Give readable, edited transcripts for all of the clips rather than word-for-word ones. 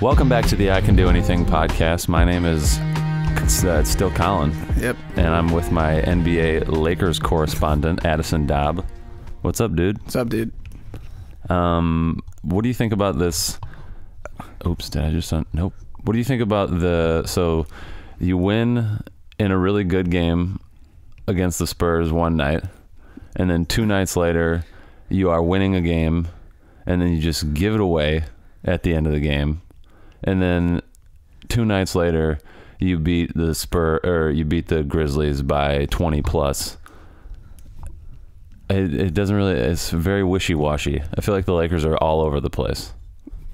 Welcome back to the I Can Do Anything podcast. My name is it's still Colin. Yep. And I'm with my NBA Lakers correspondent, Adison Daub. What's up, dude? What's up, dude? What do you think about this? Oops, did I just... Nope. What do you think about so you win in a really good game against the Spurs one night, and then 2 nights later, you are winning a game, and then you just give it away at the end of the game. And then 2 nights later, you beat the Grizzlies by 20 plus. It doesn't really. It's very wishy-washy. I feel like the Lakers are all over the place.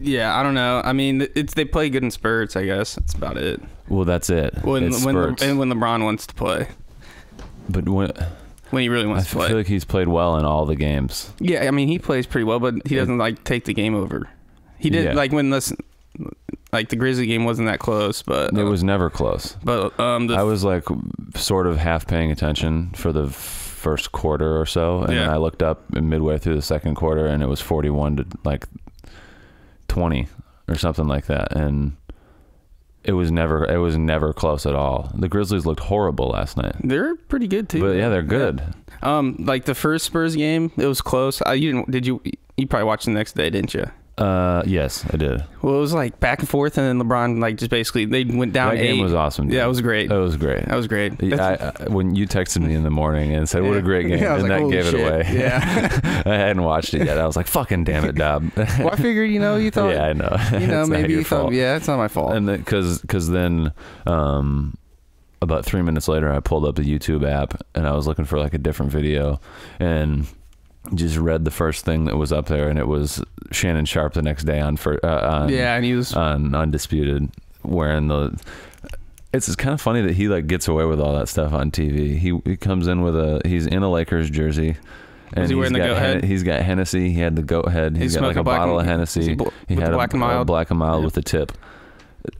Yeah, I don't know. I mean, they play good in spurts, I guess. That's about it. Well, that's it. When LeBron wants to play. But when he really wants to play. I feel like he's played well in all the games. Yeah, I mean, he plays pretty well, but he doesn't take the game over. He did when the Grizzly game wasn't that close, but it was never close. But I was sort of half paying attention for the first quarter or so, and then I looked up midway through the second quarter, and it was 41 to 20 or something like that, and it was never close at all. The Grizzlies looked horrible last night. They're pretty good too. But yeah, they're good. Yeah. The first Spurs game, it was close. You probably watched the next day, didn't you? Yes, I did. Well, it was back and forth, and then LeBron just basically they went down. That game was awesome, dude. Yeah, it was great. It was great. That was great. When you texted me in the morning and said, "What a great game," and that gave it away. Yeah, I hadn't watched it yet. I was like, "Fucking damn it, Daub." Well, I figured, you thought. Yeah, I know. Maybe you thought. Yeah, it's not my fault. And because then, about 3 minutes later, I pulled up the YouTube app and I was looking for a different video, and just read the first thing that was up there, and it was Shannon Sharp the next day and he was on Undisputed wearing it's kind of funny that he gets away with all that stuff on TV. He comes in he's in a Lakers jersey, and he wearing the goat head? He's got Hennessy. He had the goat head. He's got a bottle of Hennessy. He had Black and Mild. Black and Mild with the tip.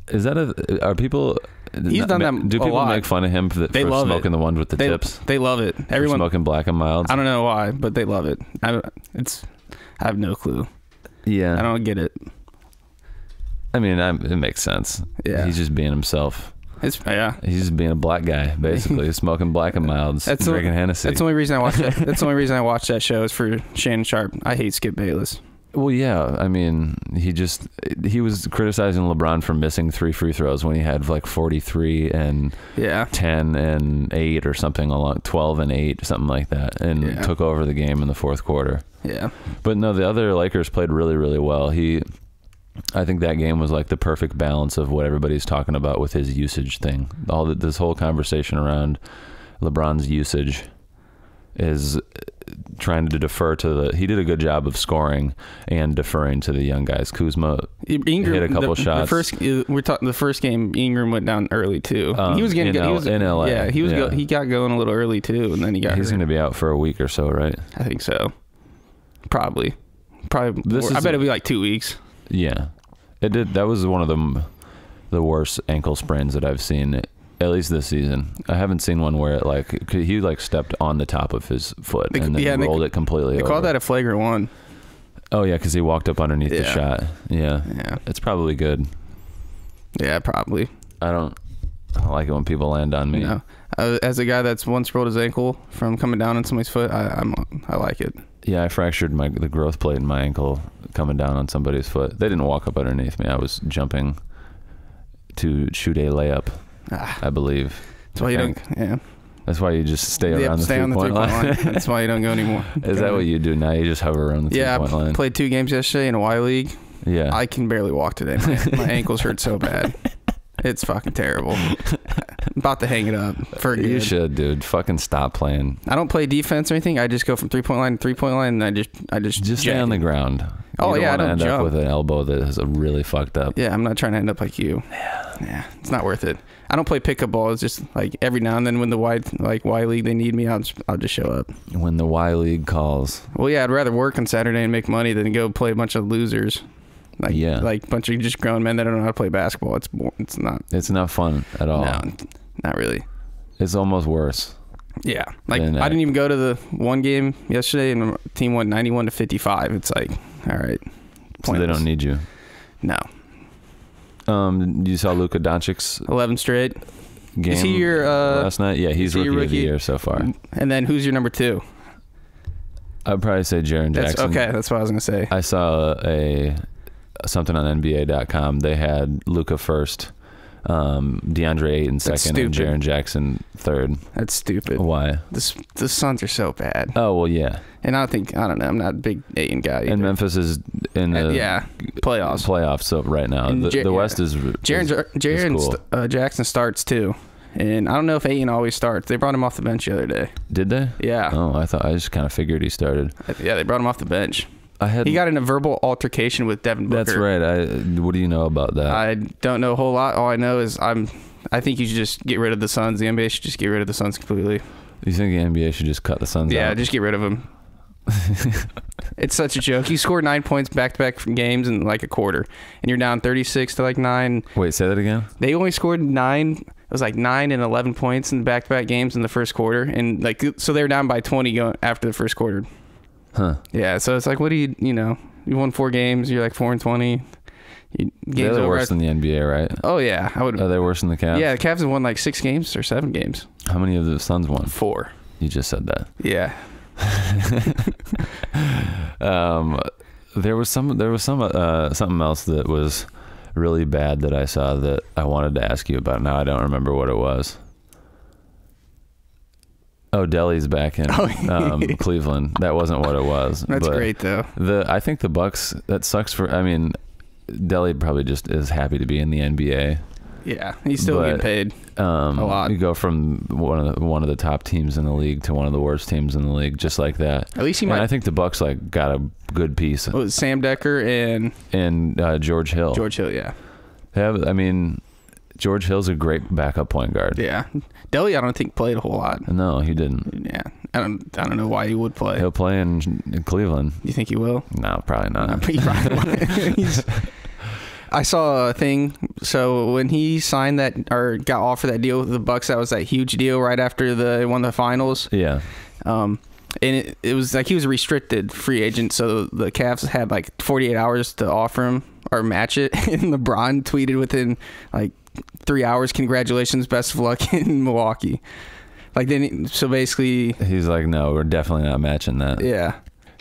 Is that are people? He's done that. Do people make fun of him for smoking the ones with the tips? They love it. Everyone smoking Black and Milds. I don't know why, but they love it. I have no clue. Yeah, I don't get it. I mean, it makes sense. Yeah, he's just being himself. He's just being a black guy, basically, smoking Black and Milds, drinking Hennessy. That's the only reason I watch that. That's the only reason I watch that show is for Shannon Sharp. I hate Skip Bayless. Well, yeah. I mean, he was criticizing LeBron for missing 3 free throws when he had 43 and 10 and 8 or something, 12 and 8, something like that, and took over the game in the fourth quarter. Yeah. But no, the other Lakers played really, really well. I think that game was the perfect balance of what everybody's talking about with his usage thing. This whole conversation around LeBron's usage is trying to defer to he did a good job of scoring and deferring to the young guys. Kuzma hit a couple shots. The first game, Ingram went down early too. He was getting good. In LA. Yeah, he got going a little early too, and then he's going to be out for a week or so, right? I think so. Probably. I bet it'll be 2 weeks. Yeah, it did. That was one of the worst ankle sprains that I've seen. At least this season. I haven't seen one where he stepped on the top of his foot and then rolled it completely over. They called that a flagrant one. Oh yeah, because he walked up underneath the shot. Yeah. It's probably good. Yeah, probably. I don't like it when people land on me. No. As a guy that's once rolled his ankle from coming down on somebody's foot, I like it. Yeah, I fractured the growth plate in my ankle coming down on somebody's foot. They didn't walk up underneath me. I was jumping to shoot a layup. I believe. That's why you don't. Yeah. That's why you just stay around the 3-point line. That's why you don't go anymore. Is that what you do now? You just hover around the 3-point line? Yeah, I played 2 games yesterday in a Y League. Yeah. I can barely walk today. My ankles hurt so bad. It's fucking terrible. I'm about to hang it up for good. You should, dude. Fucking stop playing. I don't play defense or anything. I just go from 3-point line to 3-point line, and I just stay on the ground. Oh, I don't end up with an elbow that is really fucked up. Yeah, I'm not trying to end up like you. Yeah, it's not worth it. I don't play pickup ball. It's just every now and then when the Y League they need me, I'll just show up. When the Y League calls. Well, yeah, I'd rather work on Saturday and make money than go play a bunch of losers. A bunch of just grown men that don't know how to play basketball. It's not fun at all. No, not really. It's almost worse. Yeah, I didn't even go to the one game yesterday, and the team won 91-55. It's all right. So they don't need you. No. You saw Luka Doncic's 11 straight. game Is he your last night? Yeah, he's is he your rookie of the rookie? year so far. And then who's your number 2? I'd probably say Jaren Jackson. Okay, that's what I was gonna say. I saw something on NBA.com. They had Luka first, DeAndre Ayton second, and Jaren Jackson third. That's stupid. Why? The Suns are so bad. Oh well, yeah. And I don't know. I'm not a big Ayton guy either. And Memphis is in the playoffs. Playoffs. So right now, the West is Jaren cool. Jackson starts too. And I don't know if Ayton always starts. They brought him off the bench the other day. Did they? Yeah. Oh, I just kind of figured he started. Yeah, they brought him off the bench. He got in a verbal altercation with Devin Booker. That's right. What do you know about that? I don't know a whole lot. All I know is I think you should just get rid of the Suns. The NBA should just get rid of the Suns completely. You think the NBA should just cut the Suns out? Yeah, just get rid of them. It's such a joke. You scored 9 points back-to-back games in like a quarter, and you're down 36 to like 9. Wait, say that again? They only scored 9. It was like 9 and 11 points in the back-to-back games in the first quarter, and like so they were down by 20 going after the first quarter. Huh? Yeah. So it's like, what do you won 4 games. You're like 4-20. They're worse than the NBA, right? Oh yeah, I would. Are they worse than the Cavs? Yeah, the Cavs have won like 6 games or 7 games. How many of the Suns won? 4. You just said that. Yeah. There was something else that was really bad that I saw that I wanted to ask you about. Now I don't remember what it was. Oh, Delhi's back in Cleveland. That wasn't what it was. That's great though. I think the Bucks. That sucks for. I mean, Delhi probably just is happy to be in the NBA. Yeah, he's still getting paid a lot. You go from one of the top teams in the league to one of the worst teams in the league, just like that. At least he might. I think the Bucks like got a good piece. What was Sam Decker and George Hill. George Hill, yeah. George Hill's a great backup point guard. Yeah, Delhi I don't think played a whole lot. No, he didn't. Yeah, I don't know why he would play. He'll play in Cleveland. You think he will? No, probably not. He probably won't. I saw a thing. So when he signed that or got offered that deal with the Bucks, that was that huge deal right after they won the finals. Yeah. And it was like he was a restricted free agent, so the Cavs had like 48 hours to offer him or match it. And LeBron tweeted within like 3 hours, "Congratulations, best of luck in Milwaukee." Like so basically, he's like, "No, we're definitely not matching that." Yeah.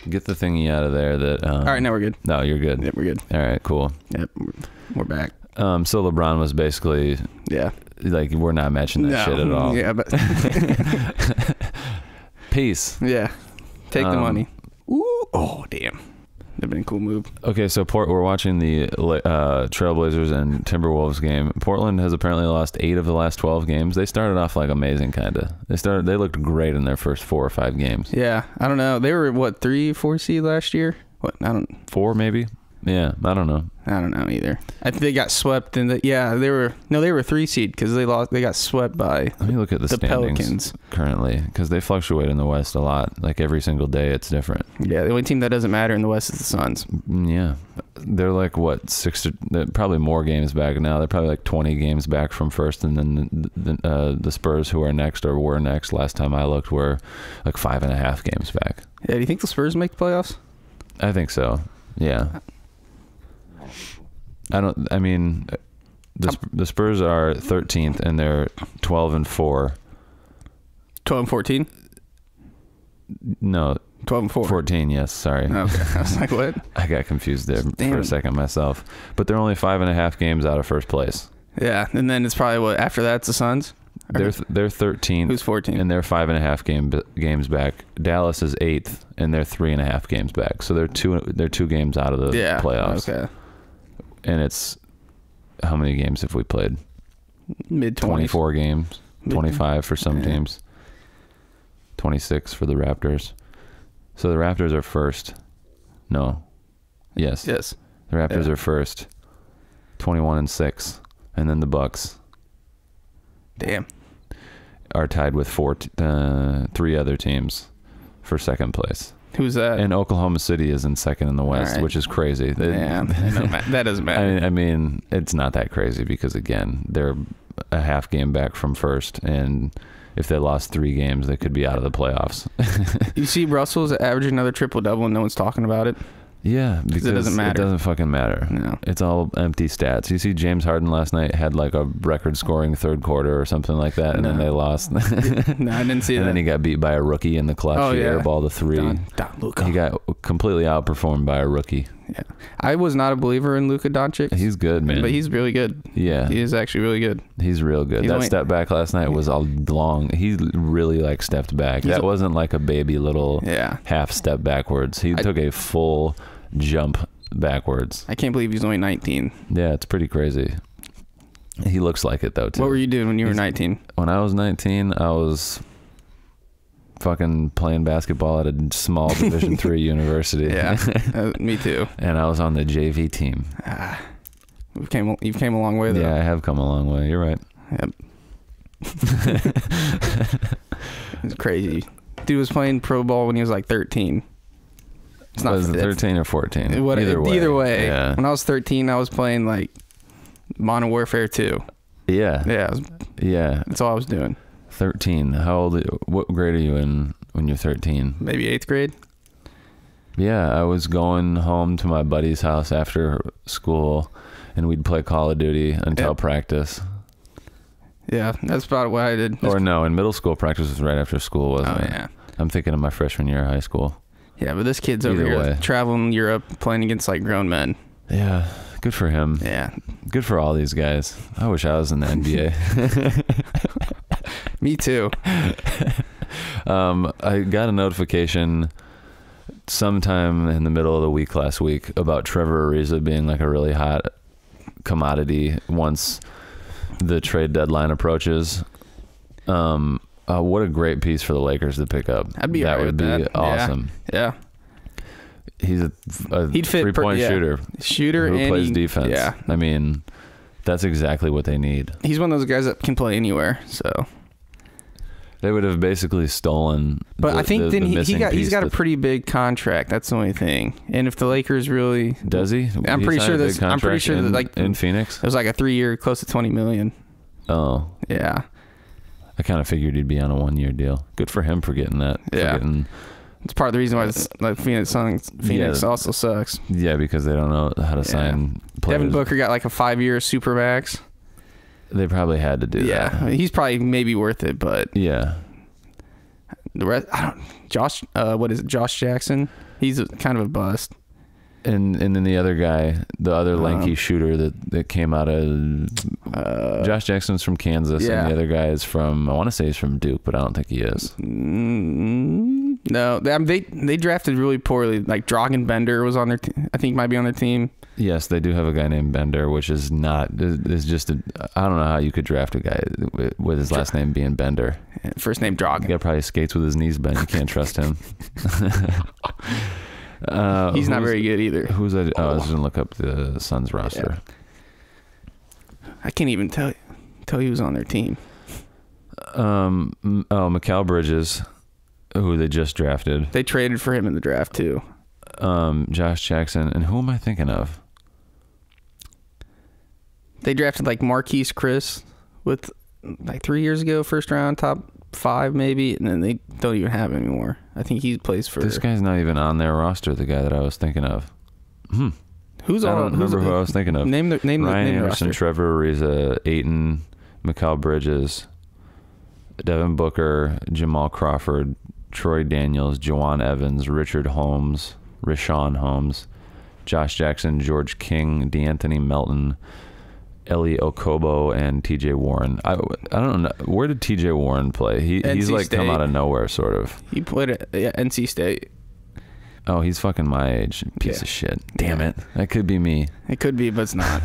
Get the thingy out of there. All right, now we're good. No, you're good. Yep, we're good. All right, cool. Yep, we're back. So LeBron was basically, like, we're not matching that shit at all. Yeah, but peace. Yeah, take the money. Ooh, oh damn, that'd been a cool move. Okay, so we're watching the Trailblazers and Timberwolves game. Portland has apparently lost 8 of the last 12 games. They started off like amazing, kind of. They looked great in their first 4 or 5 games. Yeah, I don't know. They were what 3-4 seed last year. What 4 maybe. Yeah, I don't know. I don't know either. I think they got swept in they were 3 seed because they got swept by. Let me look at the standings Pelicans currently because they fluctuate in the West a lot. Like every single day, it's different. Yeah, the only team that doesn't matter in the West is the Suns. Yeah, they're like what 6? They're probably more games back now. They're probably like 20 games back from first, and then the Spurs, who are next or were next last time I looked, were like 5.5 games back. Yeah, do you think the Spurs make the playoffs? I think so. Yeah. The Spurs are 13th and they're 12-4. 12-14? No. 12-4. 14, yes, sorry. Okay. I was like, what? I got confused there for a second myself. But they're only 5.5 games out of first place. Yeah, and then it's probably what after that's the Suns? They're 13th. Who's 14? And they're 5.5 games back. Dallas is 8th and they're 3.5 games back. So they're 2 games out of the playoffs. Okay. And it's how many games have we played? Mid-20s. 24 games, 25 for some teams, 26 for the Raptors. So the Raptors are first. No. Yes. The Raptors are first, 21-6, and then the Bucks. Damn. Are tied with 3 other teams for second place. Who's that? And Oklahoma City is in second in the West, which is crazy. That doesn't matter. I mean, it's not that crazy because, again, they're a half game back from first, and if they lost 3 games, they could be out of the playoffs. You see Russell's averaging another triple-double, and no one's talking about it? Yeah, because it doesn't matter. It doesn't fucking matter. No. It's all empty stats. You see James Harden last night had like a record-scoring third quarter or something like that, and then they lost. No, I didn't see that. And then he got beat by a rookie in the clutch. Oh, He yeah. airballed a three. Luka. He got completely outperformed by a rookie. Yeah. I was not a believer in Luka Doncic. He's good, man. But he's really good. Yeah. He is actually really good. He's real good. He's That only- step back last night was a long. He really like stepped back. That wasn't like a baby little half step backwards. He took a full jump backwards. I can't believe he's only 19. Yeah, it's pretty crazy. He looks like it though too. What were you doing when you were 19? When I was 19, I was fucking playing basketball at a small Division III university. Yeah, me too. And I was on the JV team. You've came a long way though. Yeah, I have come a long way. You're right. Yep. It's crazy. Dude was playing pro ball when he was like 13. It's not Was it 13 or 14? Either way. Yeah. When I was 13, I was playing like Modern Warfare 2. Yeah. Yeah. That's all I was doing. 13. How old? What grade are you in when you're 13? Maybe 8th grade. Yeah, I was going home to my buddy's house after school, and we'd play Call of Duty until practice. Yeah, that's about what I did. Or no, in middle school, practice was right after school, wasn't it? Yeah. I'm thinking of my freshman year of high school. Yeah, but this kid's over here traveling Europe, playing against like grown men. Yeah, good for him. Yeah. Good for all these guys. I wish I was in the NBA. Me too. I got a notification sometime in the middle of the week last week about Trevor Ariza being like a really hot commodity once the trade deadline approaches. What a great piece for the Lakers to pick up. That would be awesome. Yeah. He's a He'd fit 3-point shooter who and plays defense. Yeah. I mean, that's exactly what they need. He's one of those guys that can play anywhere. So they would have basically stolen. But I think he's got a that, pretty big contract. That's the only thing. And if the Lakers really does he? I'm pretty sure that like in Phoenix, it was like a 3-year, close to $20 million. Oh yeah. I kind of figured he'd be on a 1-year deal. Good for him for getting that. Yeah. It's part of the reason why like Phoenix also sucks. Yeah, because they don't know how to sign players. Devin Booker got like a 5-year supermax. They probably had to do that. Yeah, he's probably maybe worth it, but yeah. The rest, Josh Jackson? He's kind of a bust. And then the other guy, the other lanky shooter that came out of Josh Jackson's from Kansas, and the other guy is from, I want to say he's from Duke, but I don't think he is. No, they drafted really poorly. Like Dragan Bender was on their I think might be on their team. Yes, they do have a guy named Bender, which is just I don't know how you could draft a guy with his last name being Bender. First name Dragan. The guy probably skates with his knees bent. You can't trust him. He's not very good either. I was just gonna look up the Suns roster. Yeah. I can't even tell you who's on their team. Mikal Bridges, who they just drafted. They traded for him in the draft too. Josh Jackson, and who am I thinking of? They drafted like Marquise Chris with like 3 years ago, first round, top 5 maybe, and then they don't even have him anymore. I think he plays for. This guy's not even on their roster. The guy that I was thinking of. Who's I on? don't remember who I was thinking of. Name Ryan Anderson, roster. Trevor Ariza, Ayton, Mikal Bridges, Devin Booker, Jamal Crawford, Troy Daniels, Jawan Evans, Richard Holmes, Rashawn Holmes, Josh Jackson, George King, DeAnthony Melton, Eli Okobo, and TJ Warren. I don't know. Where did TJ Warren play? He's like State. Come out of nowhere, sort of. He played at NC State. Oh, he's fucking my age. Piece of shit. Damn it. That could be me. It could be, but it's not.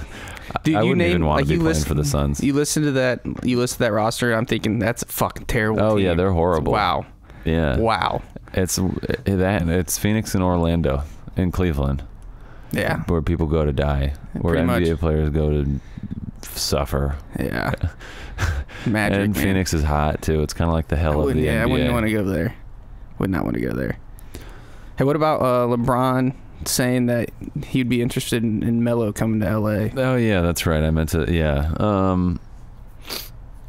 Dude, I wouldn't even want to be playing for the Suns. You listen to that roster, and I'm thinking that's a fucking terrible team. Yeah, they're horrible. Wow. Yeah. Wow. It's Phoenix and Orlando and Cleveland. Yeah. Where people go to die. Where Pretty NBA players go to suffer. Yeah. Magic. And man. Phoenix is hot too. It's kind of like the hell of the NBA. I wouldn't want to go there. Would not want to go there. Hey, what about LeBron saying that he'd be interested in Melo coming to LA? Oh yeah, that's right. I meant to. Yeah.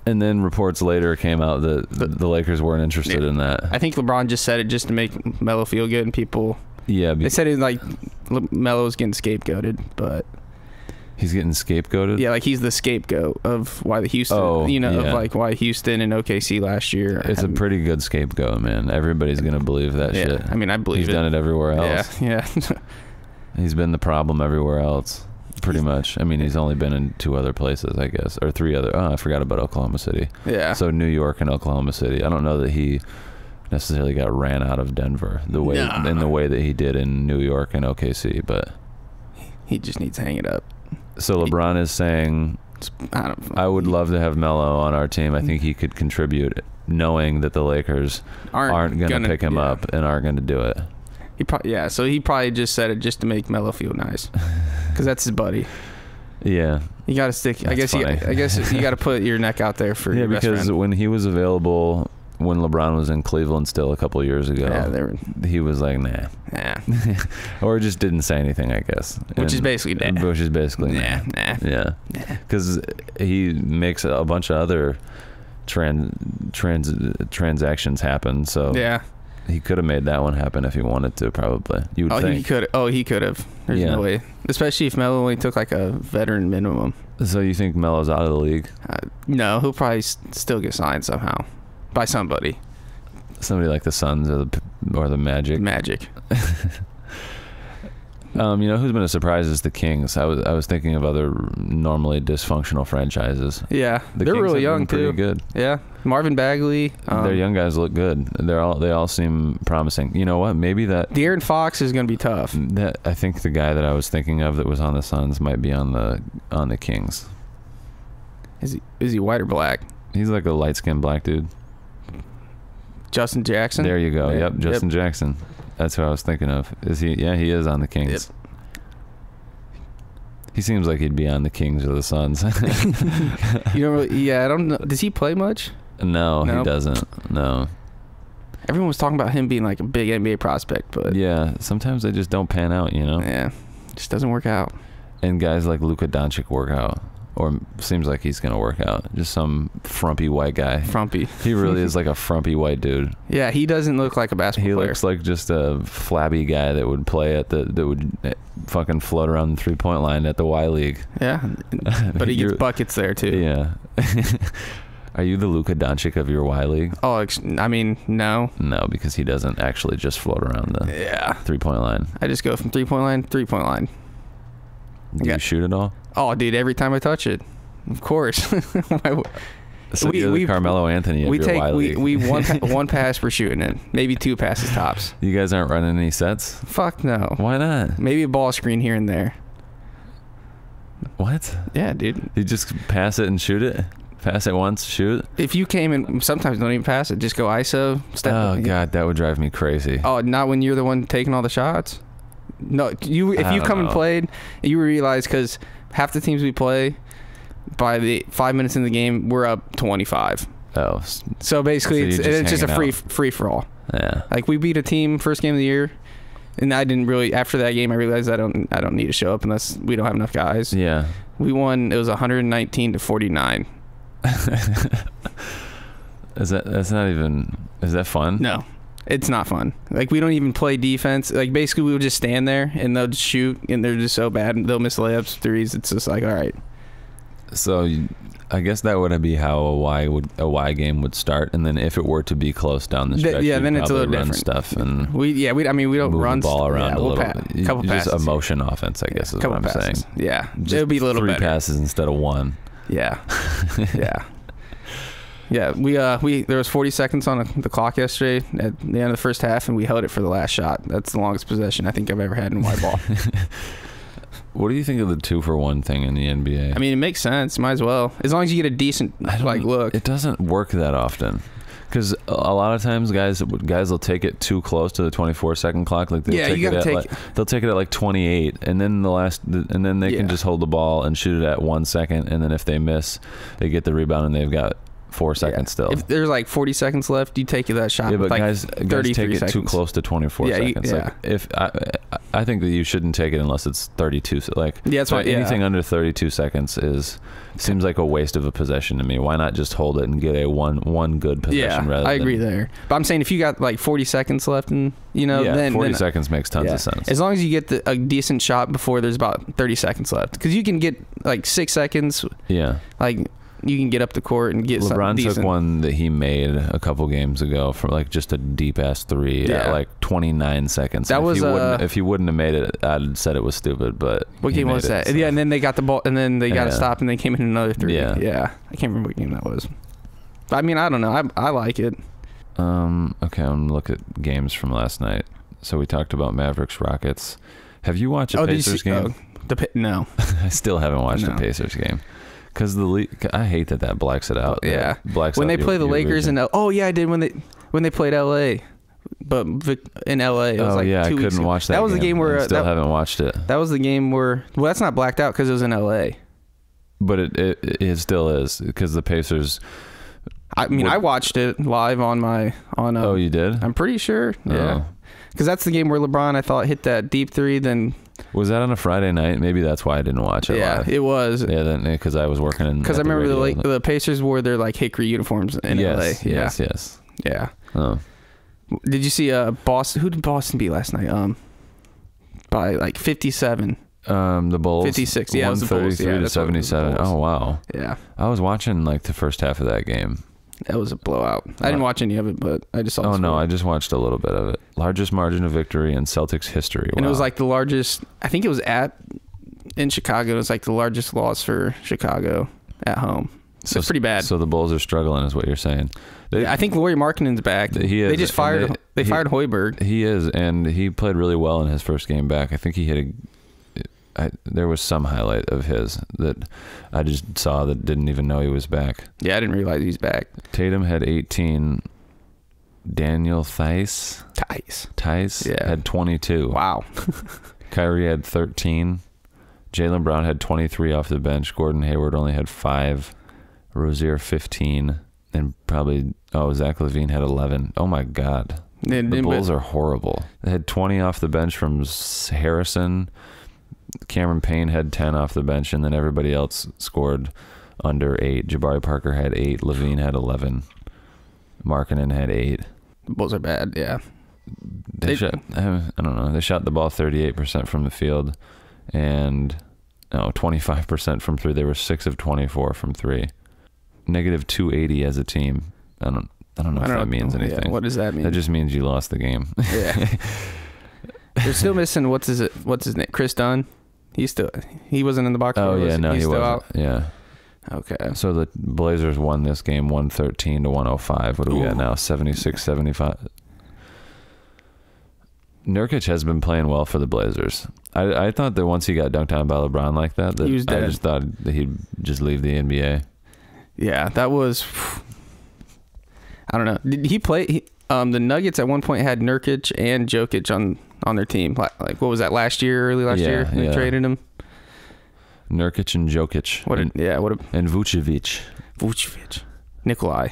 And then reports later came out that the Lakers weren't interested in that. I think LeBron just said it just to make Melo feel good, and people. Yeah. They said it like Melo's getting scapegoated, but He's getting scapegoated? yeah, like he's the scapegoat of why the Houston, of like why Houston and OKC last year. It's a pretty good scapegoat, man. Everybody's going to believe that shit. I mean, I believe He's done it everywhere else. Yeah. He's been the problem everywhere else, pretty much. I mean, he's only been in 2 other places, I guess, or 3 other. Oh, I forgot about Oklahoma City. Yeah. So New York and Oklahoma City. I don't know that he necessarily got ran out of Denver in the way that he did in New York and OKC, but he just needs to hang it up. So LeBron is saying, I would love to have Melo on our team. I think he could contribute, knowing that the Lakers aren't going to pick him up and aren't going to do it. So he probably just said it just to make Melo feel nice, because that's his buddy. Yeah, you got to stick. That's I guess you got to put your neck out there for your best friend. Because when he was available, when LeBron was in Cleveland still a couple years ago, he was like, nah. Or just didn't say anything, I guess. Which is basically nah. Nah. Yeah. Because he makes a bunch of other transactions happen. So yeah, he could have made that one happen if he wanted to, probably. You would think. He could have. There's no way. Especially if Melo only took like a veteran minimum. So you think Melo's out of the league? No, he'll probably still get signed somehow. By somebody like the Suns or the Magic. You know who's been a surprise is the Kings. I was thinking of other normally dysfunctional franchises. Yeah, they're really young too. Pretty good. Yeah, Marvin Bagley. Their young guys look good. They all seem promising. You know what? Maybe that De'Aaron Fox is going to be tough. I think the guy that I was thinking of that was on the Suns might be on the Kings. Is he white or black? He's like a light-skinned black dude. Justin Jackson. There you go. Yep, Justin Jackson. That's who I was thinking of. Is he? Yeah, he is on the Kings. Yep. He seems like he'd be on the Kings or the Suns. You don't really, yeah, I don't know. Does he play much? No, he doesn't. No. Everyone was talking about him being like a big NBA prospect, but yeah, sometimes they just don't pan out. You know. Yeah, just doesn't work out. And guys like Luka Doncic work out. Or seems like he's going to work out. Just some frumpy white guy. Frumpy. He really is like a frumpy white dude. Yeah, he doesn't look like a basketball player. He looks like just a flabby guy that would play that would fucking float around the 3-point line at the Y League. Yeah, but he gets buckets there too. Yeah. Are you the Luka Doncic of your Y League? Oh, I mean, no. No, because he doesn't actually just float around the 3-point line. I just go from 3-point line to 3-point line. Do you shoot it all? Oh, dude, every time I touch it. Of course. So you're the Carmelo Anthony of your Y League. We one pass for shooting it. Maybe 2 passes tops. You guys aren't running any sets? Fuck no. Why not? Maybe a ball screen here and there. What? Yeah, dude. You just pass it and shoot it? Pass it once, shoot? If you came in, sometimes don't even pass it. Just go ISO. God, that would drive me crazy. Oh, not when you're the one taking all the shots? No, if you come and played, you realize, because half the teams we play, by the 5 minutes in the game, we're up 25. Oh. So basically, it's just a free for all. Yeah. Like, we beat a team first game of the year, and I didn't really. After that game, I realized I don't need to show up unless we don't have enough guys. Yeah. We won. It was 119-49. Is that fun? No. It's not fun. Like, we don't even play defense. Like, basically, we would just stand there, and they'll just shoot, and they're just so bad. They'll miss layups, threes. It's just like, all right. So, I guess that would be how a Y game would start, and then if it were to be close down the stretch, then it's a little different stuff, and we don't run the ball around a little. Couple passes. Just a motion offense, I guess, is what I'm saying. Yeah, it'll be a little 3 better. passes instead of 1. Yeah, yeah. Yeah, we there was 40 seconds on the clock yesterday at the end of the first half, and we held it for the last shot. That's the longest possession I think I've ever had in Y ball. What do you think of the 2-for-1 thing in the NBA? I mean, it makes sense. Might as well, as long as you get a decent look. It doesn't work that often, because a lot of times guys will take it too close to the 24-second clock. Like they'll take it at like 28, and then they can just hold the ball and shoot it at 1 second, and then if they miss, they get the rebound and they've got 4 seconds still. If there's like 40 seconds left, you take that shot. Yeah, but with like guys take it too close to 24 seconds. Yeah. Like if I think that you shouldn't take it unless it's 32. Like that's why anything under 32 seconds seems like a waste of a possession to me. Why not just hold it and get a one good possession? Yeah, I agree there. But I'm saying if you got like 40 seconds left, and then 40 seconds makes tons of sense. As long as you get a decent shot before there's about 30 seconds left, because you can get like 6 seconds. Yeah, like you can get up the court and get LeBron decent. took one that he made a couple games ago from like just a deep ass three at like 29 seconds. That was if he wouldn't have made it, I'd said it was stupid. But what game was that? So. Yeah, and then they got the ball, and then they got to stop, and they came in another three. Yeah, I can't remember what game that was. But, I mean, I don't know. I like it. Okay, I'm gonna look at games from last night. So we talked about Mavericks Rockets. Have you watched the Pacers game? No, I still haven't watched the Pacers game. Because I hate that blacks it out. Yeah, blacks when out they play the Lakers and I did when they played LA, but in LA it was I couldn't watch that. That was the game where I still haven't watched it. That was the game where that's not blacked out because it was in LA. But it still is because the Pacers. I mean, I watched it live on. Oh, you did? I'm pretty sure. Yeah, because that's the game where LeBron I thought hit that deep three. Then was that on a Friday night? Maybe that's why I didn't watch it. Yeah, live. it was. Yeah, then because I was working. Because I remember the Pacers wore their like hickory uniforms in LA. Yeah. Yes. Yeah. Oh. Did you see Boston? Who did Boston beat last night? By like 57. The Bulls. 56. Yeah, 133 to 77. Oh wow. Yeah. I was watching like the first half of that game. That was a blowout. I didn't watch any of it, but I just saw. Oh no, I just watched a little bit of it. Largest margin of victory in Celtics history. Wow. And it was like the largest. I think it was in Chicago. It was like the largest loss for Chicago at home. So it's pretty bad. So the Bulls are struggling, is what you're saying. I think Lauri Markkanen's back. He is. They just fired. They fired Hoiberg. He is, and he played really well in his first game back. I think he hit there was some highlight of his that I just saw that didn't even know he was back. Yeah, I didn't realize he's back. Tatum had 18. Daniel Theis had 22. Wow. Kyrie had 13. Jaylen Brown had 23 off the bench. Gordon Hayward only had 5. Rozier 15. And probably, Zach LaVine had 11. Oh my God. The Bulls are horrible. They had 20 off the bench from Harrison. Cameron Payne had 10 off the bench, and then everybody else scored under 8. Jabari Parker had 8. LaVine had 11. Markkanen had 8. The Bulls are bad, yeah. They shot, I don't know. They shot the ball 38% from the field, and 25% from 3. They were 6 of 24 from 3. Negative 280 as a team. I don't know if that means anything. Yeah, what does that mean? That just means you lost the game. Yeah. They're still missing what's his name? Chris Dunn. He wasn't in the box. Oh yeah, no, he wasn't. Out? Yeah. Okay. So the Blazers won this game 113 to 105. What do we got now? 76-75. Nurkic has been playing well for the Blazers. I thought that once he got dunked on by LeBron like that he was dead. I just thought that he'd just leave the NBA. Yeah, that was. I don't know. Did he play? The Nuggets at one point had Nurkic and Jokic on their team. Like what was that early last year? They traded him. Nurkic and Jokic. And Vucevic. Nikolai.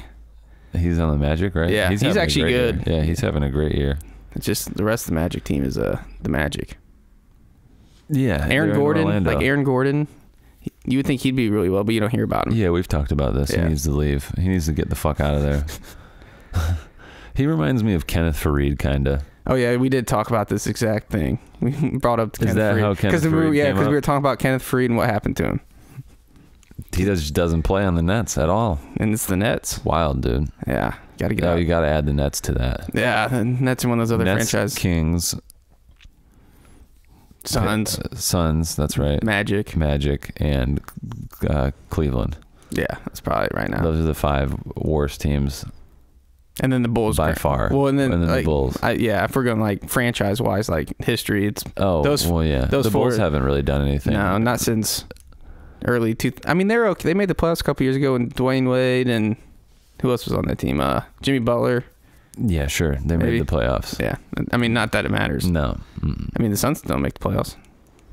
He's on the Magic, right? Yeah, he's actually good. Year. Yeah, he's having a great year. It's just the rest of the Magic team is the Magic. Yeah, Aaron Gordon. You would think he'd be really well, but you don't hear about him. Yeah, we've talked about this. Yeah. He needs to leave. He needs to get the fuck out of there. He reminds me of Kenneth Faried, kind of. Oh yeah, we did talk about this exact thing. We brought up Kenneth Faried. How Kenneth Faried because we were talking about Kenneth Faried and what happened to him. He just doesn't play on the Nets at all. And it's the Nets. Wild, dude. Yeah, gotta get out. You gotta add the Nets to that. Yeah, the Nets are one of those other Nets, franchises. Kings, Suns. That's right. Magic, and Cleveland. Yeah, that's probably right now. Those are the 5 worst teams. And then the Bulls by far. Well, and then the Bulls. If we're going like franchise wise, like history, it's those. The Bulls haven't really done anything. No, not since early I mean, they're okay. They made the playoffs a couple years ago, and Dwayne Wade and who else was on that team? Jimmy Butler. Yeah, sure. They made the playoffs. Yeah, I mean, not that it matters. No. I mean, the Suns don't make the playoffs.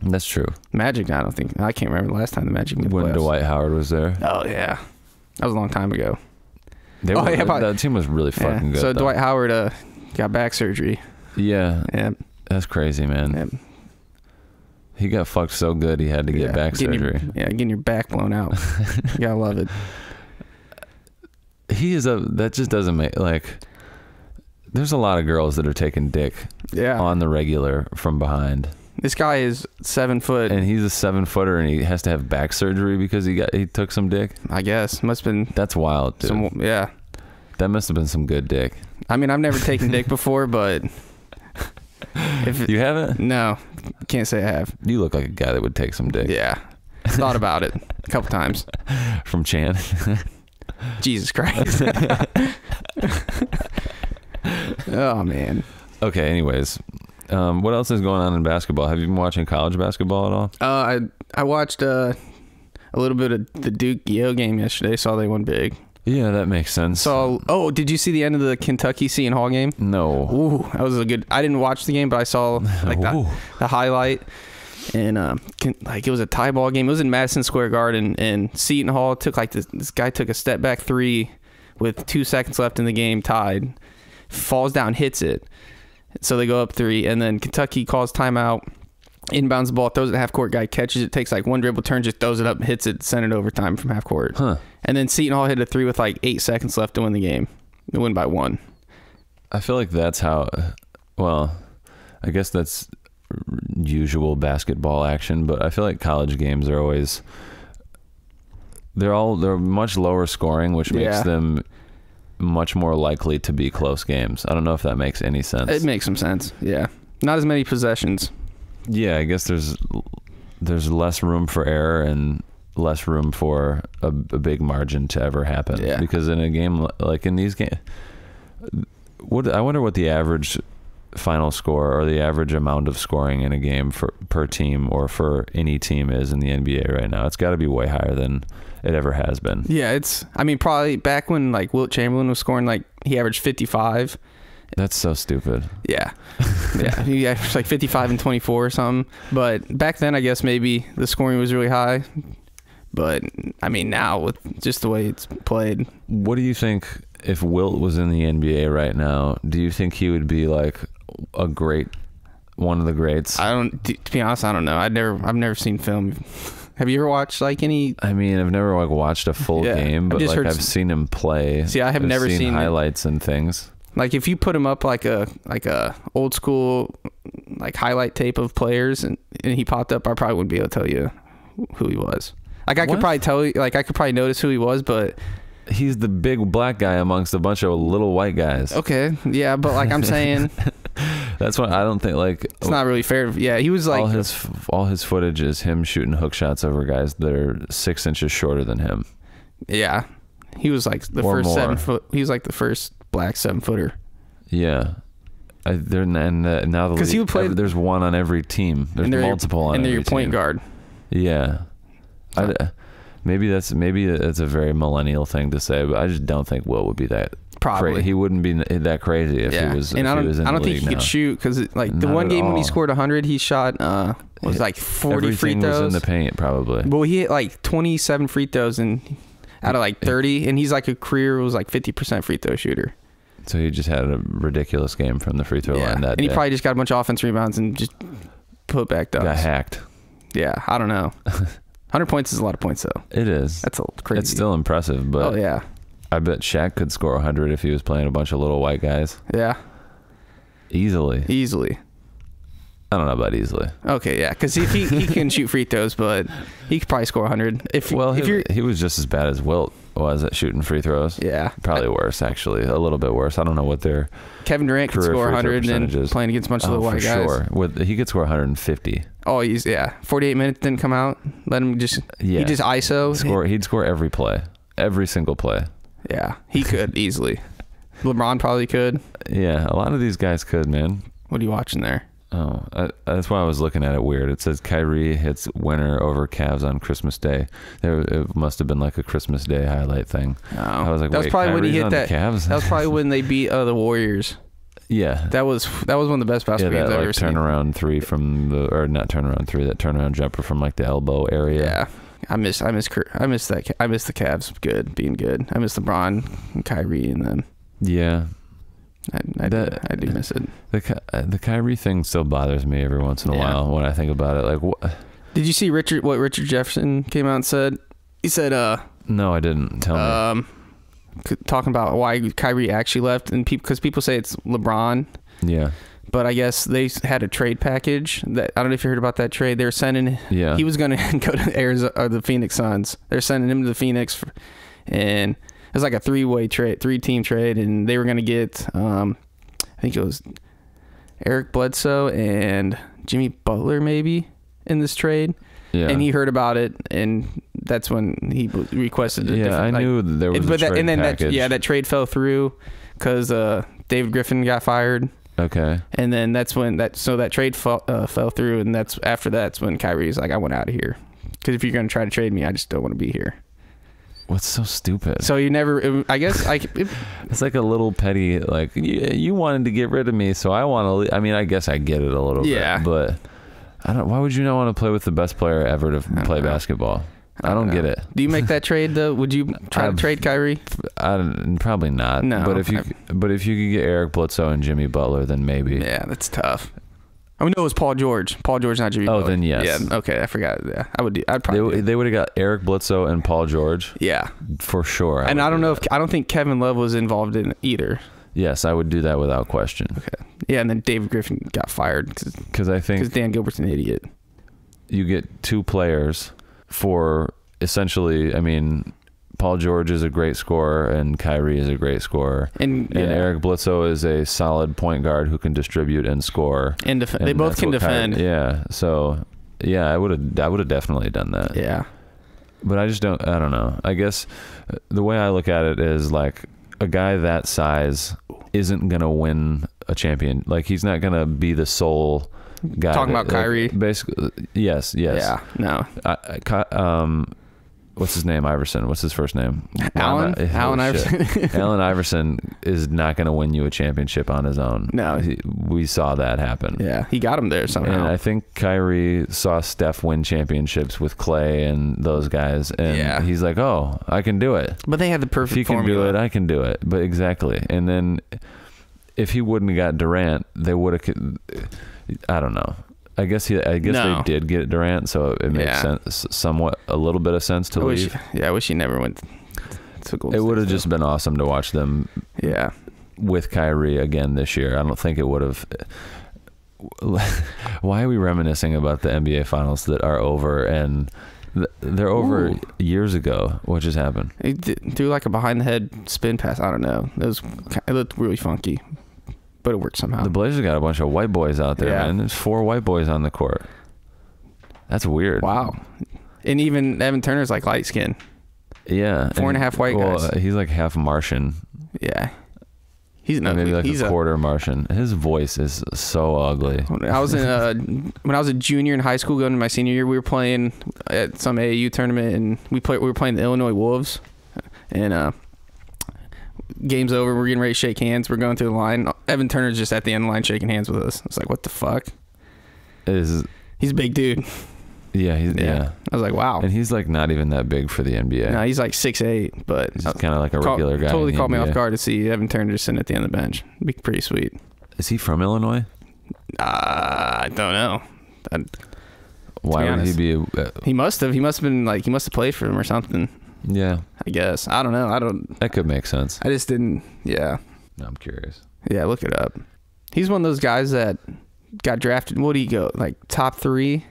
That's true. Magic, I can't remember the last time the Magic made the playoffs. When Dwight Howard was there. Oh yeah, that was a long time ago. That team was really fucking good. So though. Dwight Howard got back surgery. Yeah. Yeah. That's crazy, man. Yeah. He got fucked so good he had to get back surgery. Getting your back blown out. You gotta love it. That just doesn't make, like, there's a lot of girls that are taking dick on the regular from behind. This guy is 7 foot. And he's a 7-footer and he has to have back surgery because he took some dick? I guess. Must have been. That's wild, dude. Yeah. That must have been some good dick. I mean, I've never taken dick before, but... You haven't? No. Can't say I have. You look like a guy that would take some dick. Yeah. Thought about it a couple times. From Chan? Jesus Christ. Oh, man. Okay, anyways. What else is going on in basketball? Have you been watching college basketball at all? I watched a little bit of the Duke Yale game yesterday. Saw they won big. Yeah, that makes sense. So, did you see the end of the Kentucky Seton Hall game? No. Ooh, that was a good. I didn't watch the game, but I saw like the highlight, and it was a tie ball game. It was in Madison Square Garden, and Seton Hall took this guy took a step back three with 2 seconds left in the game, tied, falls down, hits it, so they go up 3, and then Kentucky calls timeout. Inbounds the ball, throws it to half court. Guy catches it, takes like one dribble, turn, just throws it up, hits it, send it overtime from half court. And then Seton Hall hit a 3 with like 8 seconds left to win the game. They win by 1. I feel like that's how. Well, I guess that's usual basketball action, but I feel like college games are always. They're much lower scoring, which makes them much more likely to be close games. I don't know if that makes any sense. It makes some sense. Yeah, not as many possessions. Yeah, I guess there's less room for error and less room for a big margin to ever happen. Yeah. Because in a game like in these games, I wonder what the average final score or the average amount of scoring in a game per team or for any team is in the NBA right now. It's got to be way higher than it ever has been. Yeah, probably back when like Wilt Chamberlain was scoring, like he averaged 55. That's so stupid. Yeah. Yeah. He averaged like 55 and 24 or something. But back then, I guess maybe the scoring was really high. But I mean, now with just the way it's played. What do you think if Wilt was in the NBA right now? Do you think he would be like one of the greats? To be honest, I don't know. I've never seen film. Have you ever watched like any? I mean, I've never like watched a full game, but like I've seen him play. See, I've never seen highlights and things. Like if you put him up like a old school like highlight tape of players and he popped up, I probably wouldn't be able to tell you who he was. Like I could probably tell you, like I could probably notice who he was, but he's the big black guy amongst a bunch of little white guys. Okay, yeah, but like I'm saying, that's why I don't think like it's not really fair. Yeah, he was like all his footage is him shooting hook shots over guys that are 6 inches shorter than him. Yeah, he was like the first 7 foot. He was like the first black 7-footer. Yeah. Now because he would play. There's one on every team. There's multiple on every team. And they're your point guard. Yeah. So. Maybe that's a very millennial thing to say, but I just don't think Will would be that. Probably he wouldn't be that crazy if he was. And I don't think he could shoot because like the one game when he scored 100, he shot was like 40 free throws. Everything was in the paint probably. Well, he hit like 27 free throws and out of like 30, and he's like a career was like 50% free throw shooter. So he just had a ridiculous game from the free throw line that day. And he probably just got a bunch of offense rebounds and just put back dubs. Got hacked. Yeah, I don't know. 100 points is a lot of points, though. It is. That's crazy. It's still impressive, but I bet Shaq could score 100 if he was playing a bunch of little white guys. Yeah. Easily. I don't know about easily. Okay, yeah, because he can shoot free throws, but he could probably score 100. He was just as bad as Wilt was at shooting free throws. Yeah. Probably worse, actually. A little bit worse. I don't know what their Kevin Durant could score 100 and playing against a bunch of little white guys. Sure. He could score 150. Oh, 48 minutes didn't come out. Let him just he just ISO. He'd score every play. Every single play. Yeah, he could easily. LeBron probably could. Yeah, a lot of these guys could, man. What are you watching there? Oh, that's why I was looking at it weird. It says Kyrie hits winner over Cavs on Christmas Day. It must have been like a Christmas Day highlight thing. Oh. I was like, that was probably when he hit that. Cavs? That was probably when they beat the Warriors. Yeah, that was one of the best basketball games I've ever seen. Turnaround three from that turnaround jumper from like the elbow area. I miss the Cavs being good. I miss LeBron and Kyrie and them. Yeah. I do miss it. The Kyrie thing still bothers me every once in a while when I think about it. Like, what? Did you see what Richard Jefferson came out and said? He said, no, I didn't. Tell me. Talking about why Kyrie actually left, and because people say it's LeBron. Yeah. But I guess they had a trade package that I don't know if you heard about that trade. They were sending. Yeah. He was going to go to Arizona or the Phoenix Suns. They're sending him to the Phoenix, and it was like a 3-team trade, and they were going to get, I think it was Eric Bledsoe and Jimmy Butler maybe in this trade. Yeah. And he heard about it, and that's when he requested it. Yeah, I knew there was a trade package. That trade fell through because David Griffin got fired. Okay. And then that's when that trade fell through, and that's when Kyrie's like, I want out of here, because if you're going to try to trade me, I just don't want to be here. What's so stupid? So you never, I guess, it's like a little petty, like, you wanted to get rid of me, so I want to. I mean, I guess I get it a little bit, but I don't. Why would you not want to play with the best player ever to play basketball? I don't get it. Do you make that trade though? Would you try to trade Kyrie? Probably not. No. But if you could get Eric Bledsoe and Jimmy Butler, then maybe. Yeah, that's tough. Oh no, it was Paul George. Paul George, not Jimmy Butler. Oh, then yes. Yeah. Okay, I forgot. Yeah, I'd probably. They would have got Eric Bledsoe and Paul George. Yeah, for sure. And I don't know I don't think Kevin Love was involved in it either. Yes, I would do that without question. Okay. Yeah, and then David Griffin got fired because Dan Gilbert's an idiot. You get two players for essentially, I mean, Paul George is a great scorer and Kyrie is a great scorer, and Eric Bledsoe is a solid point guard who can distribute and score and they both can defend. So I would have definitely done that. Yeah, but I don't know. I guess the way I look at it is like a guy that size isn't gonna win a champion. Like, he's not gonna be the sole guy. Talking about Kyrie, basically. Yes. Yeah. No. What's his name? Iverson. What's his first name? Allen Iverson. Allen Iverson is not going to win you a championship on his own. No. We saw that happen. Yeah, he got him there somehow. And I think Kyrie saw Steph win championships with Clay and those guys, and he's like, oh, I can do it. But they had the perfect formula. If he can do it, I can do it. But exactly. And then if he wouldn't have got Durant, they would have... I don't know. I guess they did get Durant, so it makes sense, a little bit of sense to leave. I wish he never went to Golden State. It would have just been awesome to watch them with Kyrie again this year. I don't think it would have... Why are we reminiscing about the NBA Finals that are over, and they're over years ago? What just happened? He threw like a behind-the-head spin pass. I don't know. It looked really funky. But it worked somehow. The Blazers got a bunch of white boys out there, man. There's 4 white boys on the court. That's weird. Wow. And even Evan Turner's like light skin. Yeah. 4.5 white guys. He's like half Martian. Yeah. He's maybe like a quarter Martian. His voice is so ugly. When I was a junior in high school, going to my senior year, we were playing at some AAU tournament, and we were playing the Illinois Wolves, and game's over. We're getting ready to shake hands. We're going through the line. Evan Turner's just at the end of the line shaking hands with us. It's like, what the fuck? He's a big dude. Yeah, yeah. I was like, wow. And he's like not even that big for the NBA. No, he's like 6'8", but he's kind of like a regular guy. Totally caught me off guard to see Evan Turner just sitting at the end of the bench. It'd be pretty sweet. Is he from Illinois? I don't know. Why would he be? He must have. He must have played for him or something. Yeah, I guess. I don't know. That could make sense. I just didn't. Yeah. No, I'm curious. Yeah, look it up. He's one of those guys that got drafted. What do you go, like top 3?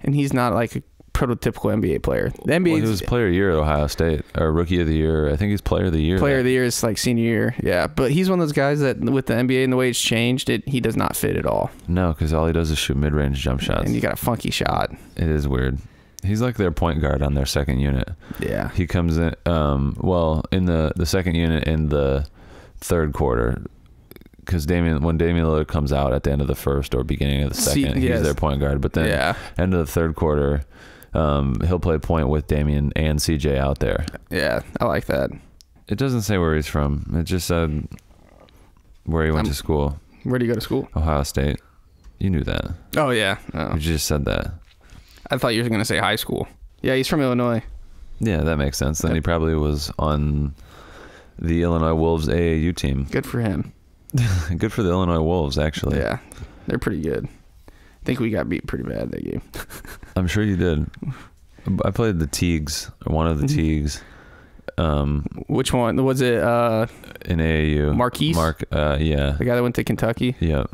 And he's not like a prototypical NBA player. The NBA. He was player of the year at Ohio State, or rookie of the year. I think he's player of the year. Player of the year is like senior year. Yeah, but he's one of those guys that with the NBA and the way it's changed, he does not fit at all. No, because all he does is shoot mid-range jump shots. And you got a funky shot. It is weird. He's like their point guard on their second unit. Yeah. He comes in, in the second unit in the third quarter, because when Damian Lillard comes out at the end of the first or beginning of the second, he's their point guard. But then end of the third quarter, he'll play point with Damian and CJ out there. Yeah, I like that. It doesn't say where he's from. It just said where he went to school. Where did he go to school? Ohio State. You knew that. Oh, yeah. Oh. You just said that. I thought you were going to say high school. Yeah, he's from Illinois. Yeah, that makes sense. Then he probably was on the Illinois Wolves AAU team. Good for him. Good for the Illinois Wolves, actually. Yeah, they're pretty good. I think we got beat pretty bad that game. I'm sure you did. I played the Teagues, or one of the Teagues. Which one was it? In AAU. Marquise? Yeah. The guy that went to Kentucky. Yeah.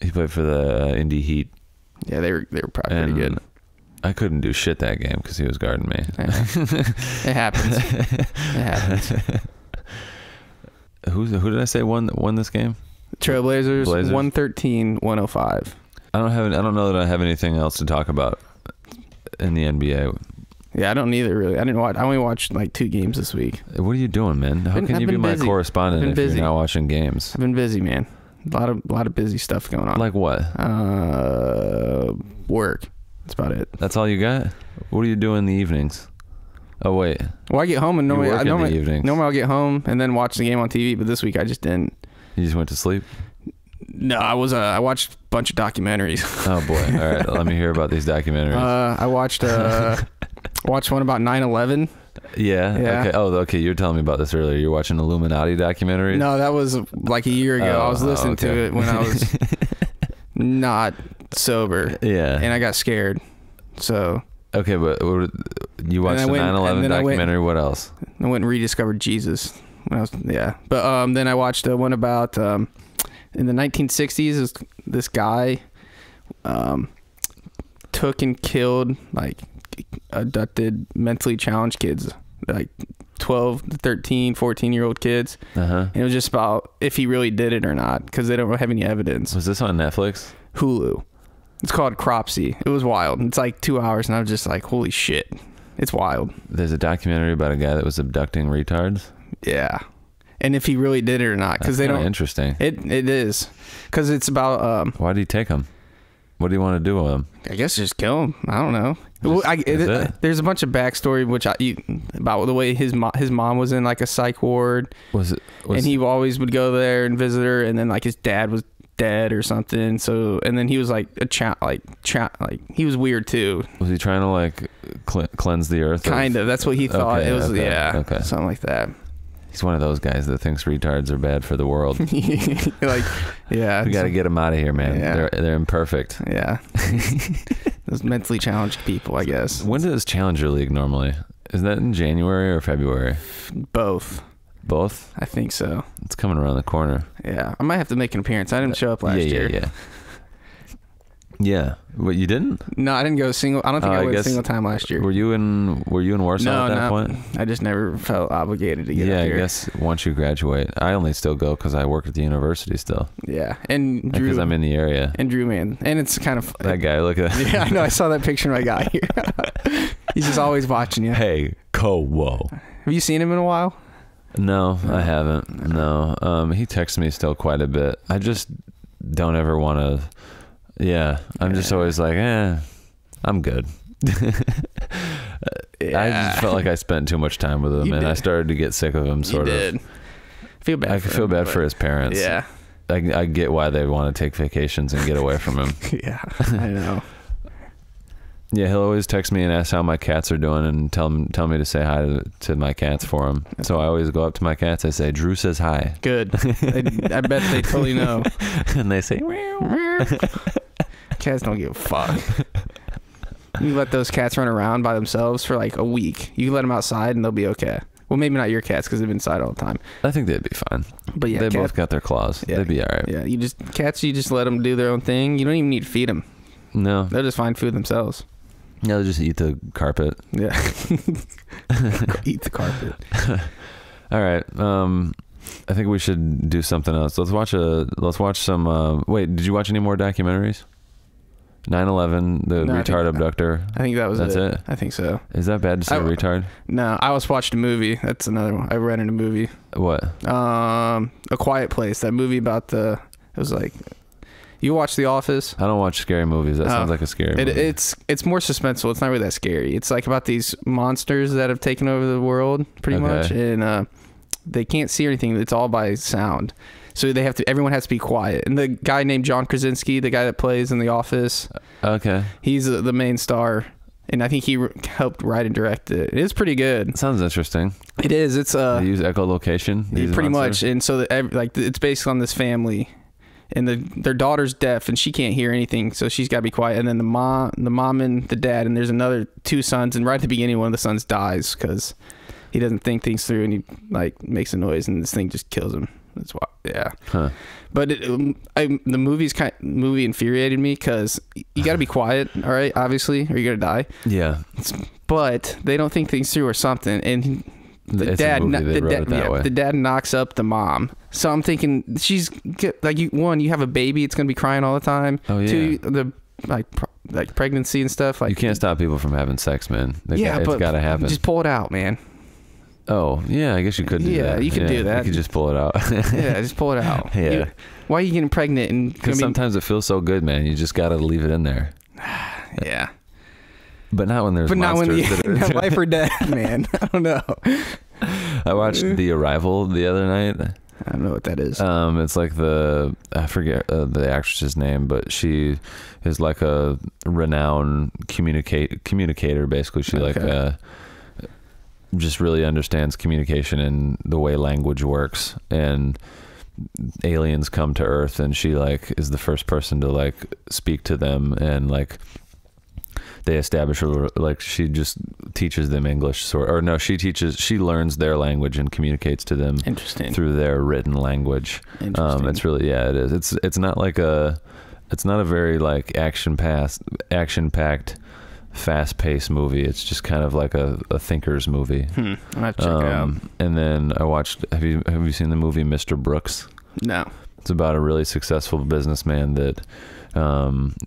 He played for the Indy Heat. Yeah, they were probably pretty good. I couldn't do shit that game because he was guarding me. It happens. It happens. Who did I say won this game? Trailblazers, Blazers? 113-105. I don't know that I have anything else to talk about in the NBA. Yeah, I don't either really. I only watched like 2 games this week. What are you doing, man? How can you be my correspondent if you're not watching games? I've been busy, man. A lot of busy stuff going on. Like what? Work. That's about it. That's all you got? What do you do in the evenings? Oh wait. Well, I get home and normally in the evenings. I'll get home and then watch the game on TV. But this week I just didn't. You just went to sleep? No, I watched a bunch of documentaries. Oh boy! All right, let me hear about these documentaries. I watched one about 9/11. Yeah. Yeah. Okay. Oh, okay. You were telling me about this earlier. You're watching Illuminati documentary. No, that was like a year ago. I was listening to it when I was not sober. Yeah. And I got scared. So. Okay, but you watched the 9/11 documentary. What else? I went and rediscovered Jesus. But then I watched one about in the 1960s. This guy took and killed abducted mentally challenged kids, like 12 to 13, 14-year-old kids. And it was just about if he really did it or not, because they don't have any evidence. Was this on Netflix? Hulu. It's called Cropsy. It was wild. It's like 2 hours, and I was just like, holy shit. It's wild. There's a documentary about a guy that was abducting retards. Yeah. And if he really did it or not, because they don't. Interesting. It is, because it's about. Why did he take him? What do you want to do with him? I guess just kill him. I don't know. There's a bunch of backstory about the way his mom was in like a psych ward. And he always would go there and visit her, and then like his dad was dead or something. So and then he was like he was weird too. Was he trying to like cleanse the earth? Kind of. That's what he thought. Okay, it was okay. Something like that. He's one of those guys that thinks retards are bad for the world. Like, yeah. We got to get them out of here, man. Yeah. They're imperfect. Yeah. Those mentally challenged people, I guess. When does Challenger League normally? Is that in January or February? Both. Both? I think so. It's coming around the corner. Yeah. I might have to make an appearance. I didn't show up last year. Yeah. What, you didn't? No, I didn't go single. I don't think I went a single time last year. Were you in Warsaw at that point? I just never felt obligated to get up here. I guess once you graduate. I only still go because I work at the university still. Yeah. And Drew. Because I'm in the area. And Drew, man. And it's kind of. That guy, look at that. Yeah, I know. I saw that picture when I got here. He's just always watching you. Hey, whoa. Have you seen him in a while? No, I haven't. No. He texts me still quite a bit. I just don't ever want to. Yeah, I'm just always like, I'm good. I just felt like I spent too much time with him, I started to get sick of him. Sort of. Feel bad. I feel bad for his parents. Yeah, I get why they want to take vacations and get away from him. Yeah, I know. Yeah, he'll always text me and ask how my cats are doing and tell me to say hi to my cats for him. So I always go up to my cats. I say, Drew says hi. Good. I bet they totally know. And they say, meow. Cats don't give a fuck. You let those cats run around by themselves for like a week. You let them outside and they'll be okay. Well, maybe not your cats because they've been inside all the time. I think they'd be fine. But yeah, they both got their claws. Yeah, they'd be all right. Yeah, you just let them do their own thing. You don't even need to feed them. No, they'll just find food themselves. Yeah, they'll just eat the carpet. Yeah, eat the carpet. All right. I think we should do something else. Let's watch some. Wait, did you watch any more documentaries? 9/11, the retard abductor. I think that's it. I think so. Is that bad to say retard? No, I was watched a movie. That's another one. I rented a movie. What? A Quiet Place. That movie about it was like, you watch The Office? I don't watch scary movies. That sounds like a scary movie. It's more suspenseful. It's not really that scary. It's like about these monsters that have taken over the world pretty much, and they can't see anything. It's all by sound. So everyone has to be quiet. And the guy named John Krasinski, the guy that plays in The Office, okay, he's the main star. and I think he helped write and direct it. It is pretty good. Sounds interesting. It is. It's They use echolocation. These pretty monsters? much, and so it's based on this family, and their daughter's deaf and she can't hear anything, so she's got to be quiet. And then the mom and the dad, and there's another 2 sons, and right at the beginning, one of the sons dies because he doesn't think things through, and he like makes a noise, and this thing just kills him. That's why, yeah. Huh. But the movie infuriated me because you got to be quiet, all right, obviously, or you're gonna die. Yeah. But they don't think things through or something, and It's a movie, they wrote it that way. the dad knocks up the mom. So I'm thinking she's like, you have a baby, it's gonna be crying all the time. Oh yeah. 2, the like pregnancy and stuff. Like you can't stop people from having sex, man. It's got to happen. Just pull it out, man. Oh yeah, I guess you could do that. Yeah, you could do that. You could just pull it out. Yeah, just pull it out. Yeah. Why are you getting pregnant? And Because sometimes it feels so good, man. You just got to leave it in there. Yeah. But not when there's not monsters. when the wife or dad, man. I don't know. I watched The Arrival the other night. I don't know what that is. It's like I forget the actress's name, but she is like a renowned communicator. Basically, she just really understands communication and the way language works. And aliens come to Earth, and she like is the first person to like speak to them, and like they establish like she just teaches them English, she learns their language and communicates to them through their written language. It's really, yeah, it is. It's not a very like action packed, fast paced movie. It's just kind of like a thinker's movie. I'll have to check it out. And then I watched. Have you seen the movie Mr. Brooks? No. It's about a really successful businessman that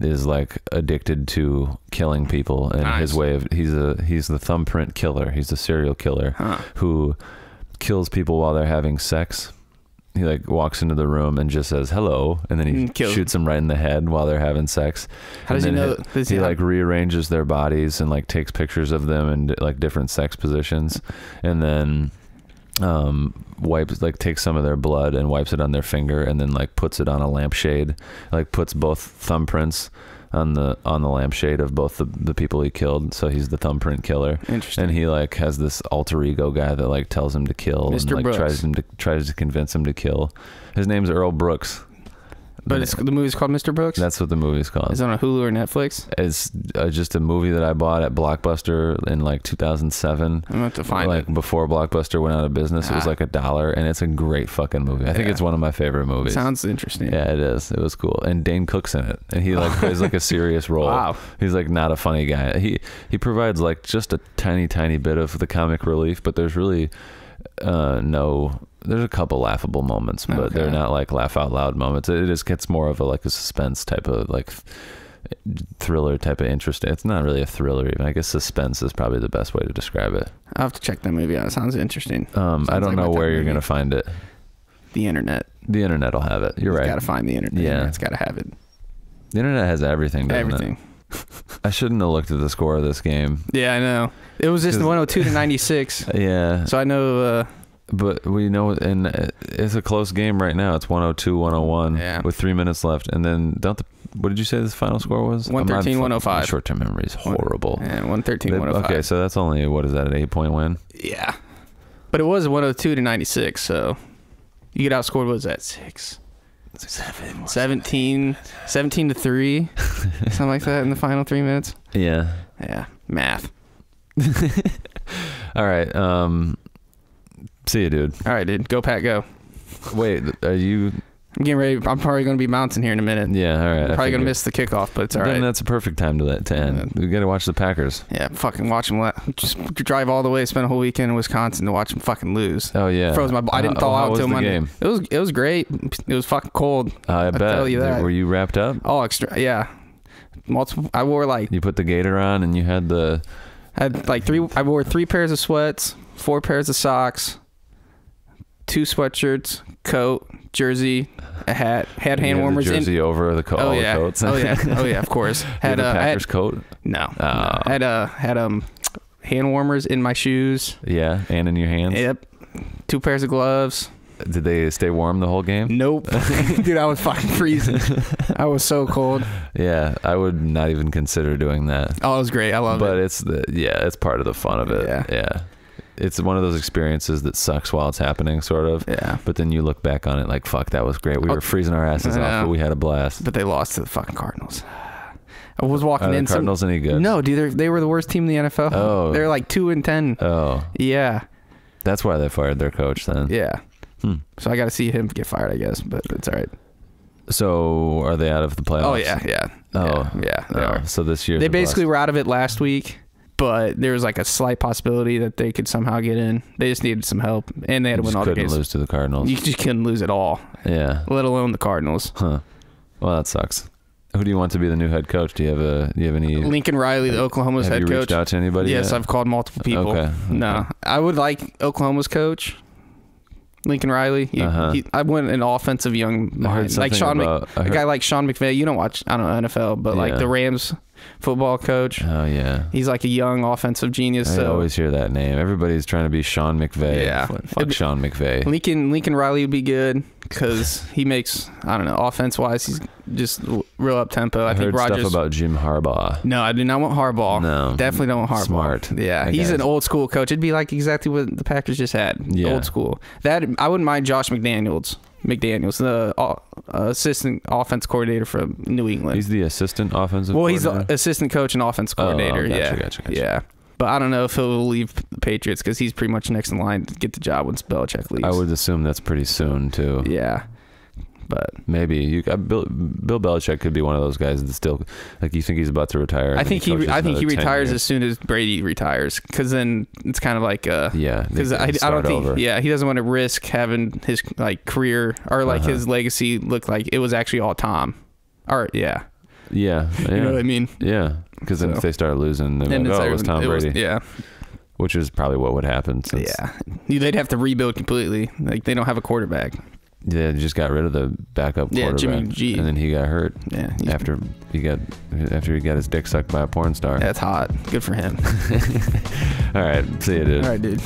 is like addicted to killing people, and nice. his way of he's the thumbprint killer. He's a serial killer who kills people while they're having sex. He like walks into the room and just says hello, and then he shoots them right in the head while they're having sex. How does he know? He like rearranges their bodies and like takes pictures of them in like different sex positions, and then takes some of their blood and wipes it on their finger, and then like puts it on a lampshade, like puts both thumbprints on the lampshade of both the people he killed. So he's the thumbprint killer. Interesting. And he like has this alter ego guy that like tells him to kill, Mr. and like Brooks. tries to convince him to kill. His name's Earl Brooks. But the movie's called Mr. Brooks? That's what the movie's called. Is it on Hulu or Netflix? It's just a movie that I bought at Blockbuster in like 2007. I'm going to have to find it. Before Blockbuster went out of business. It was like $1, and it's a great fucking movie. I think it's one of my favorite movies. Sounds interesting. Yeah, it is. It was cool. And Dane Cook's in it, and he like plays like a serious role. Wow. He's like not a funny guy. He provides like just a tiny bit of the comic relief, but there's really there's a couple laughable moments, but they're not like laugh out loud moments. It just gets more of a suspense type of like thriller type of interest. It's not really a thriller even. I guess suspense is probably the best way to describe it. I'll have to check that movie out. It sounds interesting. I don't know where you're going to find it. The internet. The internet will have it. You're right. Got to find the internet. Yeah. It's got to have it. The internet has everything, doesn't Everything. it? I shouldn't have looked at the score of this game. Yeah, I know. It was just 102 to 96. Yeah. So I know... But we know, and it's a close game right now. It's 102-101 with 3 minutes left. And then what did you say the final score was? 113-105. Short-term memory is horrible. Yeah, 113-105. Okay, so that's only, what is that, an 8-point win? Yeah. But it was 102 to 96, so you get outscored, what was that, 17 to 3, something like that in the final 3 minutes. Yeah. Yeah, math. All right, see you, dude. All right, dude. Go, Pat, go. Wait, are you... I'm getting ready. I'm probably going to be bouncing here in a minute. Yeah, all right. I'm probably going to miss the kickoff, but it's all right. Then that's a perfect time to end. We got to watch the Packers. Yeah, fucking watch them. Just drive all the way, spend a whole weekend in Wisconsin to watch them fucking lose. Oh, yeah. Froze my... I didn't thaw out until Monday. Game? It was great. It was fucking cold. I bet. Tell you that. Were you wrapped up? Oh, extra. Yeah. Multiple. I wore like... You put the gator on and you had the... I wore 3 pairs of sweats, 4 pairs of socks, 2 sweatshirts, coat, jersey, a hat, had hand warmers. The jersey over the coat. Oh yeah, the coats. oh yeah, of course. Had a Packers coat. No, had hand warmers in my shoes. Yeah, and in your hands. Yep, 2 pairs of gloves. Did they stay warm the whole game? Nope. Dude, I was fucking freezing. I was so cold. Yeah, I would not even consider doing that. Oh, it was great. I love it. But it's part of the fun of it. Yeah. It's one of those experiences that sucks while it's happening, sort of. Yeah. But then you look back on it like, fuck, that was great. We were freezing our asses off, but we had a blast. But they lost to the fucking Cardinals. I was walking in. Are the Cardinals any good? No, dude, they were the worst team in the NFL. Oh. They're like 2-10. Oh. Yeah. That's why they fired their coach then. Yeah. So I got to see him get fired, I guess, but it's all right. So are they out of the playoffs? Oh, yeah. Oh. Yeah, they are. So this year. They basically were out of it last week, but there was like a slight possibility that they could somehow get in. They just needed some help, and they had to win all the games. Couldn't lose to the Cardinals. You just couldn't lose at all. Yeah. Let alone the Cardinals. Huh. Well, that sucks. Who do you want to be the new head coach? Do you have any? Lincoln Riley, the Oklahoma's head coach. Have you reached out to anybody? Yes, yet? I've called multiple people. Okay. No, I would like Oklahoma's coach, Lincoln Riley. I want an offensive young mind, like a guy like Sean McVay. You don't watch, I don't know NFL, but like the Rams football coach. Oh yeah, he's like a young offensive genius. I always hear that name. Everybody's trying to be Sean McVay. Yeah, fuck Sean McVay. Lincoln Riley would be good because he makes, I don't know, offense wise, he's just real up tempo. I think heard Rodgers stuff about Jim Harbaugh. No, I do not want Harbaugh. No, definitely don't want Harbaugh. Smart. Yeah, he's an old school coach. It'd be like exactly what the Packers just had. Yeah. Old school. That I wouldn't mind Josh McDaniels, the assistant offense coordinator from New England. He's the assistant offensive he's coordinator? the assistant coach and offense coordinator. Gotcha. Yeah. But I don't know if he'll leave the Patriots because he's pretty much next in line to get the job once Belichick leaves. I would assume that's pretty soon, too. Yeah. But maybe Bill Belichick could be one of those guys that still, like, you think he's about to retire. I think he retires as soon as Brady retires, because then it's kind of like because I don't think over. Yeah, he doesn't want to risk having his like career or like his legacy look like it was actually all Tom. Yeah. You know what I mean? Yeah, because then if they start losing, they're like, it was Tom Brady. Yeah. Which is probably what would happen. They'd have to rebuild completely. Like they don't have a quarterback. Yeah, they just got rid of the backup quarterback. Jimmy G. And then he got hurt. Yeah. After he got his dick sucked by a porn star. That's hot. Good for him. All right. See you, dude. All right, dude.